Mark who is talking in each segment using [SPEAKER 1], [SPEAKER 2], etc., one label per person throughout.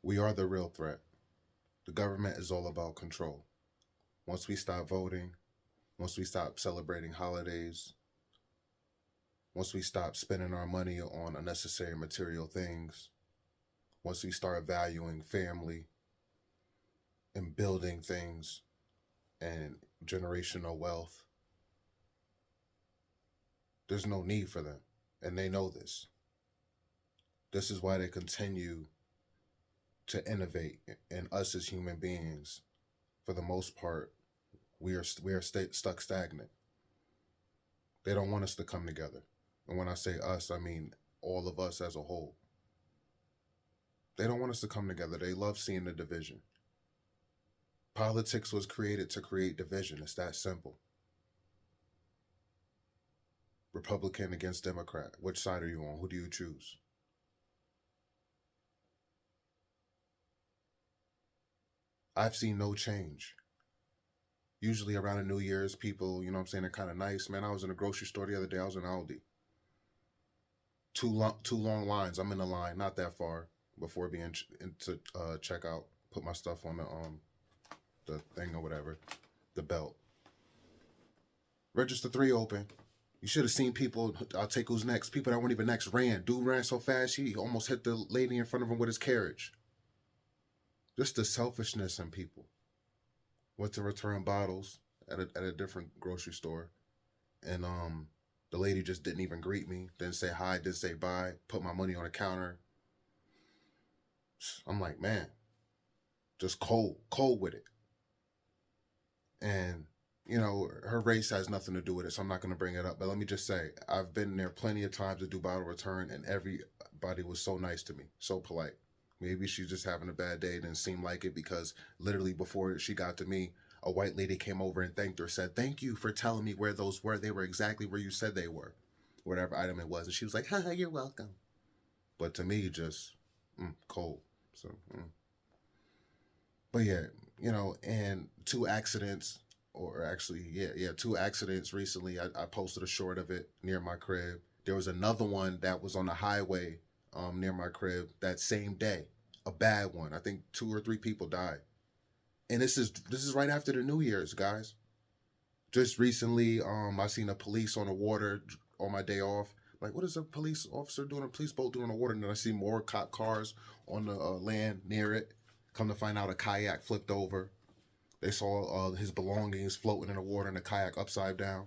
[SPEAKER 1] We are the real threat. The government is all about control. Once we stop voting, once we stop celebrating holidays, once we stop spending our money on unnecessary material things, once we start valuing family and building things and generational wealth, there's no need for them. And they know this. This is why they continue to innovate. And us as human beings, for the most part, we are stuck stagnant. They don't want us to come together. And when I say us, I mean all of us as a whole. They don't want us to come together. They love seeing the division. Politics was created to create division. It's that simple. Republican against Democrat. Which side are you on? Who do you choose? I've seen no change. Usually around the New Year's, people, you know what I'm saying, they're kind of nice. Man, I was in a grocery store the other day. I was in Aldi. Two long lines. I'm in the line, not that far before being into checkout. Put my stuff on the thing or whatever, the belt. Register 3 open. You should have seen people. I'll take who's next. People that weren't even next ran. Dude ran so fast he almost hit the lady in front of him with his carriage. Just the selfishness in people. Went to return bottles at a different grocery store, and the lady just didn't even greet me. Didn't say hi. Didn't say bye. Put my money on the counter. I'm like, man, just cold with it. And her race has nothing to do with it, so I'm not going to bring it up. But let me just say, I've been there plenty of times to do bottle return, and everybody was so nice to me, so polite. Maybe she's just having a bad day. It didn't seem like it because literally before she got to me, a white lady came over and thanked her, said, "Thank you for telling me where those were. They were exactly where you said they were, whatever item it was." And she was like, "Haha, you're welcome." But to me, just cold. So, but yeah, and two accidents, or actually, yeah, two accidents recently. I posted a short of it near my crib. There was another one that was on the highway near my crib that same day. A bad one. I think 2 or 3 people died. And this is right after the New Year's, guys. Just recently, I seen a police on the water on my day off. Like, what is a police officer doing? A police boat doing the water? And then I see more cop cars on the land near it. Come to find out, a kayak flipped over. They saw his belongings floating in the water and the kayak upside down.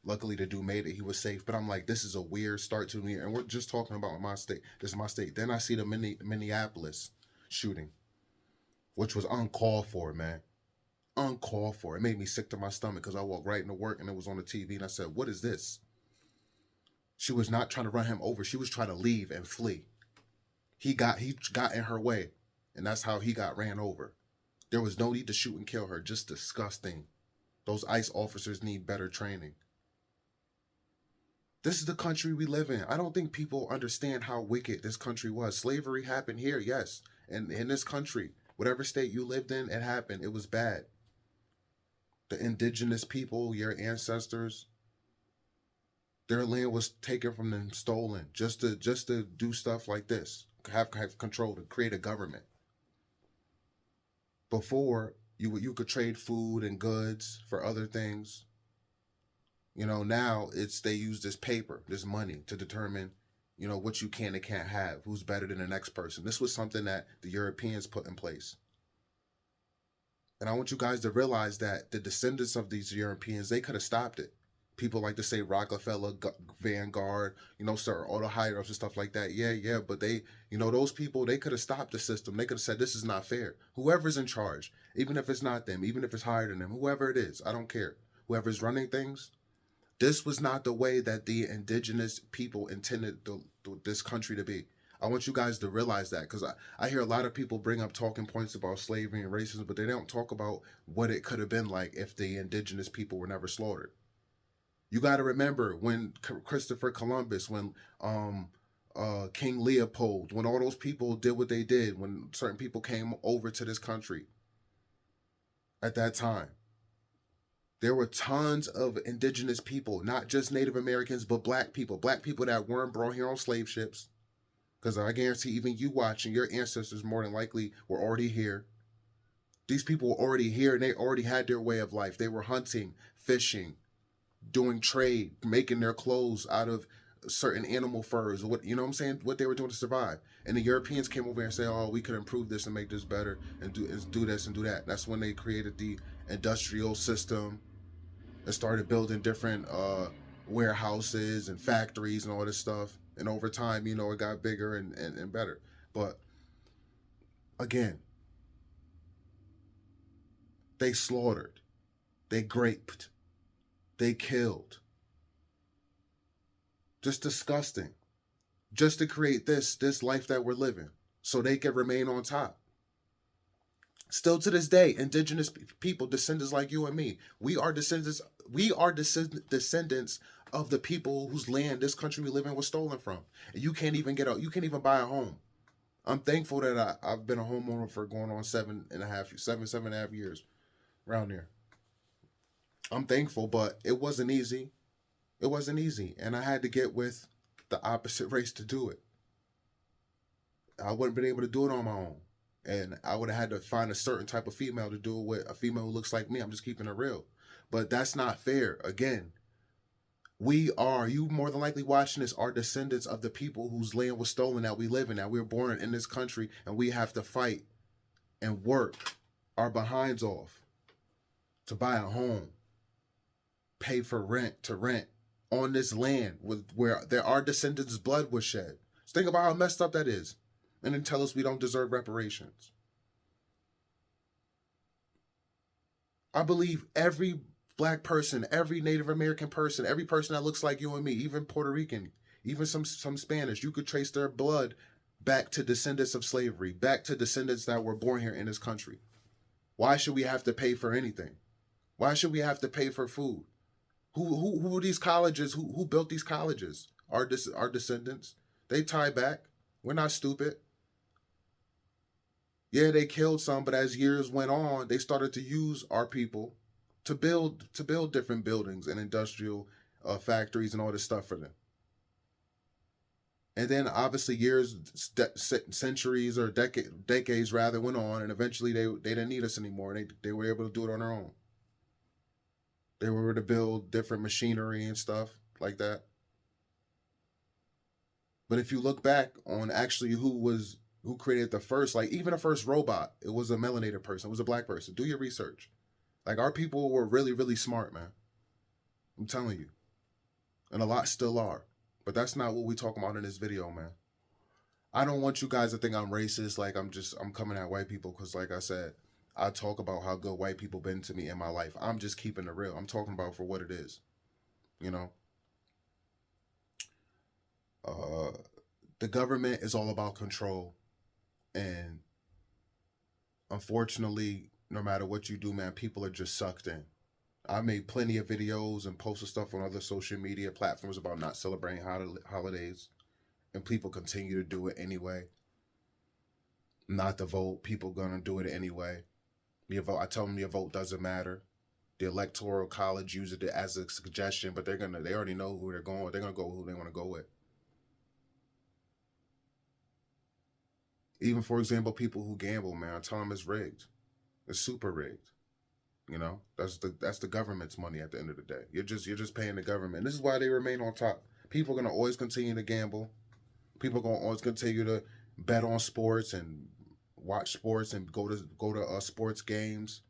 [SPEAKER 1] Luckily, the dude made it. He was safe. But I'm like, this is a weird start to the year. And we're just talking about my state. This is my state. Then I see the Minneapolis shooting, which was uncalled for, man. Uncalled for. It made me sick to my stomach because I walked right into work and it was on the TV. And I said, what is this? She was not trying to run him over. She was trying to leave and flee. He got in her way. And that's how he got ran over. There was no need to shoot and kill her. Just disgusting. Those ICE officers need better training. This is the country we live in. I don't think people understand how wicked this country was. Slavery happened here, yes. And in this country, whatever state you lived in, it happened. It was bad. The indigenous people, your ancestors, their land was taken from them, stolen, just to do stuff like this. Have control, to create a government. Before, you could trade food and goods for other things. Now they use this paper, this money to determine, what you can and can't have, who's better than the next person. This was something that the Europeans put in place. And I want you guys to realize that the descendants of these Europeans, they could have stopped it. People like to say Rockefeller, Vanguard, sir, all the higher ups and stuff like that. Yeah, but they, those people, they could have stopped the system. They could have said, this is not fair. Whoever's in charge, even if it's not them, even if it's higher than them, whoever it is, I don't care. Whoever's running things, this was not the way that the indigenous people intended this country to be. I want you guys to realize that, because I hear a lot of people bring up talking points about slavery and racism, but they don't talk about what it could have been like if the indigenous people were never slaughtered. You got to remember when Christopher Columbus, when King Leopold, when all those people did what they did, when certain people came over to this country at that time. There were tons of indigenous people, not just Native Americans, but black people that weren't brought here on slave ships. Because I guarantee even you watching, your ancestors more than likely were already here. These people were already here and they already had their way of life. They were hunting, fishing, doing trade, making their clothes out of certain animal furs, what, you know what I'm saying, what they were doing to survive. And the Europeans came over and said, oh, we could improve this and make this better and do this and do that. That's when they created the industrial system and started building different warehouses and factories and all this stuff. And over time, you know, it got bigger and better. But again, they slaughtered, they raped, they killed. Just disgusting. Just to create this life that we're living so they can remain on top. Still to this day, indigenous people, descendants like you and me, we are descendants of the people whose land this country we live in was stolen from. And you can't even get out, you can't even buy a home. I'm thankful that I've been a homeowner for going on 7.5 years around there. I'm thankful, but it wasn't easy. It wasn't easy. And I had to get with the opposite race to do it. I wouldn't have been able to do it on my own. And I would have had to find a certain type of female to do it with, a female who looks like me. I'm just keeping it real. But that's not fair. Again, you more than likely watching this, are descendants of the people whose land was stolen that we live in, that we were born in this country, and we have to fight and work our behinds off to buy a home, pay for rent, to rent on this land where our descendants' blood was shed. Just think about how messed up that is. And then tell us we don't deserve reparations. I believe every black person, every Native American person, every person that looks like you and me, even Puerto Rican, even some Spanish, you could trace their blood back to descendants of slavery, back to descendants that were born here in this country. Why should we have to pay for anything? Why should we have to pay for food? Who are these colleges? Who built these colleges? Our descendants. They tie back. We're not stupid. Yeah, they killed some, but as years went on, they started to use our people to build different buildings and industrial factories and all this stuff for them. And then obviously years, centuries or decades rather went on, and eventually they didn't need us anymore. And they were able to do it on their own. They were able to build different machinery and stuff like that. But if you look back on actually who created the first, like even the first robot, it was a melanated person. It was a black person. Do your research. Like our people were really, really smart, man. I'm telling you. And a lot still are. But that's not what we talking about in this video, man. I don't want you guys to think I'm racist, like I'm coming at white people, because like I said, I talk about how good white people been to me in my life. I'm just keeping it real. I'm talking about for what it is. You know? The government is all about control. And unfortunately, no matter what you do, man, people are just sucked in. I made plenty of videos and posted stuff on other social media platforms about not celebrating holidays, and people continue to do it anyway. Not to vote, people gonna do it anyway. Your vote, I tell them your vote doesn't matter. The electoral college uses it as a suggestion, but they already know who they're going with. They're gonna go who they want to go with. Even, for example, people who gamble, man, I tell them it's rigged. It's super rigged. You know, that's the government's money at the end of the day. You're just paying the government. And this is why they remain on top. People are gonna always continue to gamble. People are gonna always continue to bet on sports and watch sports and go to sports games,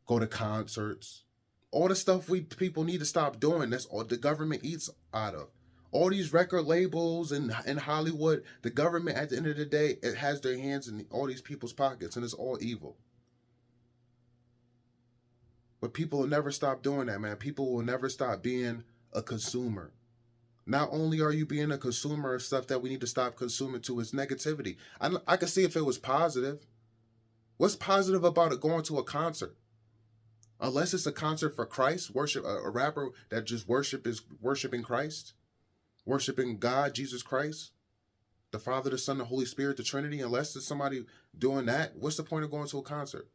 [SPEAKER 1] go to concerts. All the stuff people need to stop doing. That's all the government eats out of. All these record labels and in Hollywood, the government at the end of the day, it has their hands in all these people's pockets, and it's all evil. But people will never stop doing that, man. People will never stop being a consumer. Not only are you being a consumer of stuff that we need to stop consuming to, is negativity. I could see if it was positive. What's positive about it going to a concert? Unless it's a concert for Christ, worship, a rapper that just worshiping Christ, worshiping God, Jesus Christ, the Father, the Son, the Holy Spirit, the Trinity. Unless there's somebody doing that, what's the point of going to a concert?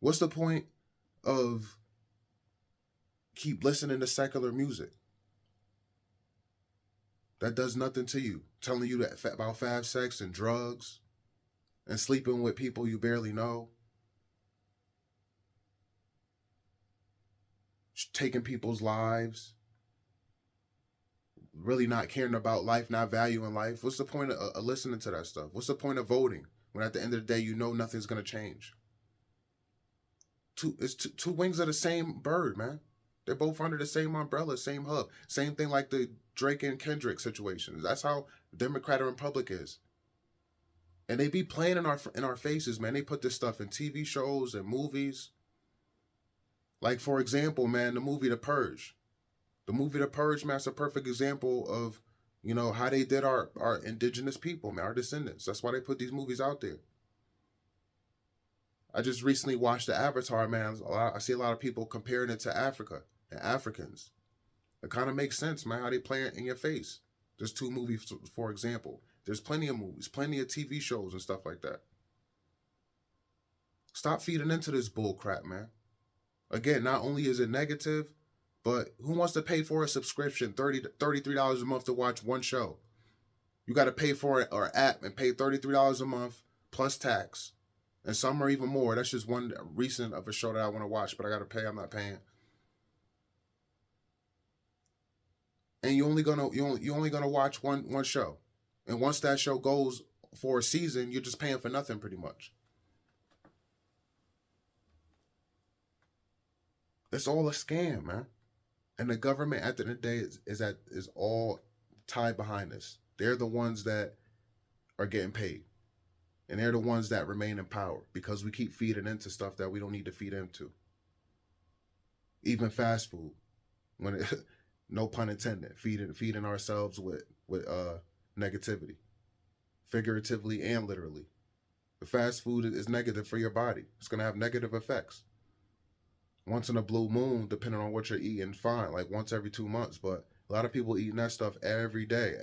[SPEAKER 1] What's the point of keep listening to secular music that does nothing to you, telling you that about fast sex and drugs and sleeping with people you barely know, taking people's lives, really not caring about life, not valuing life. What's the point of listening to that stuff? What's the point of voting when at the end of the day you know nothing's gonna change? It's two wings of the same bird, man. They're both under the same umbrella, same hub. Same thing like the Drake and Kendrick situation. That's how Democrat and Republic is. And they be playing in our faces, man. They put this stuff in TV shows and movies. Like, for example, man, the movie The Purge. The movie The Purge, man, that's a perfect example of, how they did our indigenous people, man, our descendants. That's why they put these movies out there. I just recently watched the Avatar, man. I see a lot of people comparing it to Africa and Africans. It kind of makes sense, man, how they play it in your face. There's two movies, for example. There's plenty of movies, plenty of TV shows and stuff like that. Stop feeding into this bull crap, man. Again, not only is it negative, but who wants to pay for a subscription, $33 a month to watch one show? You got to pay for it or app and pay $33 a month plus tax. And some are even more. That's just one recent of a show that I want to watch, but I got to pay. I'm not paying. And you're only gonna watch one show. And once that show goes for a season, you're just paying for nothing pretty much. It's all a scam, man. And the government at the end of the day is all tied behind this. They're the ones that are getting paid. And they're the ones that remain in power because we keep feeding into stuff that we don't need to feed into. Even fast food, when it, no pun intended, feeding ourselves with negativity, figuratively and literally. The fast food is negative for your body. It's gonna have negative effects. Once in a blue moon, depending on what you're eating, fine, like once every 2 months. But a lot of people eating that stuff every day,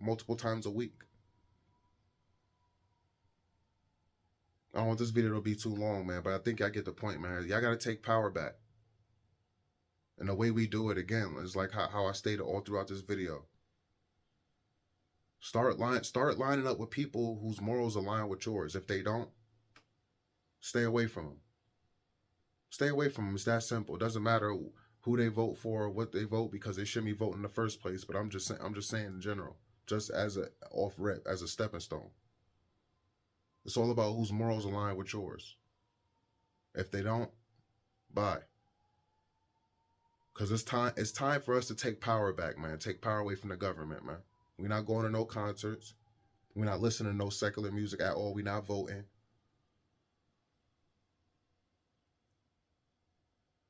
[SPEAKER 1] multiple times a week. I don't want this video to be too long, man, but I think I get the point, man. Y'all gotta take power back. And the way we do it, again, is like how I stated all throughout this video. Start lining up with people whose morals align with yours. If they don't, stay away from them. Stay away from them. It's that simple. It doesn't matter who they vote for or what they vote, because they shouldn't be voting in the first place. But I'm just saying in general, just as a off rep, as a stepping stone. It's all about whose morals align with yours. If they don't, bye. Because it's time for us to take power back, man. Take power away from the government, man. We're not going to no concerts. We're not listening to no secular music at all. We're not voting.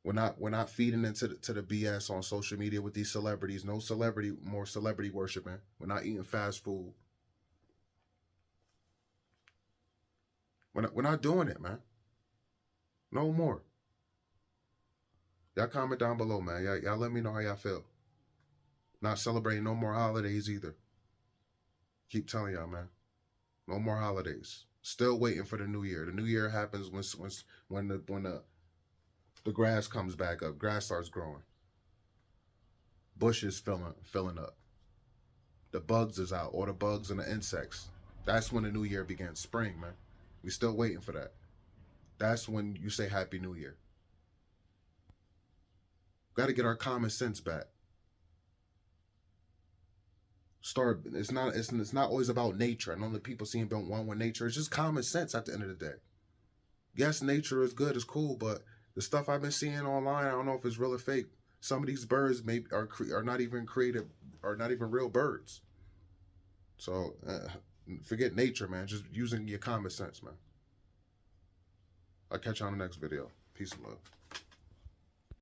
[SPEAKER 1] We're not feeding into the BS on social media with these celebrities. No more celebrity worshiping. We're not eating fast food. We're not doing it, man. No more. Y'all comment down below, man. Y'all let me know how y'all feel. Not celebrating no more holidays either. Keep telling y'all, man. No more holidays. Still waiting for the new year. The new year happens when the grass comes back up. Grass starts growing. Bushes filling up. The bugs is out. All the bugs and the insects. That's when the new year begins. Spring, man. We still waiting for that. That's when you say Happy New Year. Got to get our common sense back. It's not always about nature. I know that people seem about one with nature. It's just common sense at the end of the day. Yes, nature is good, it's cool, but the stuff I've been seeing online, I don't know if it's real or fake. Some of these birds are not even created, are not even real birds. So forget nature, man. Just using your common sense, man. I'll catch you on the next video. Peace and love.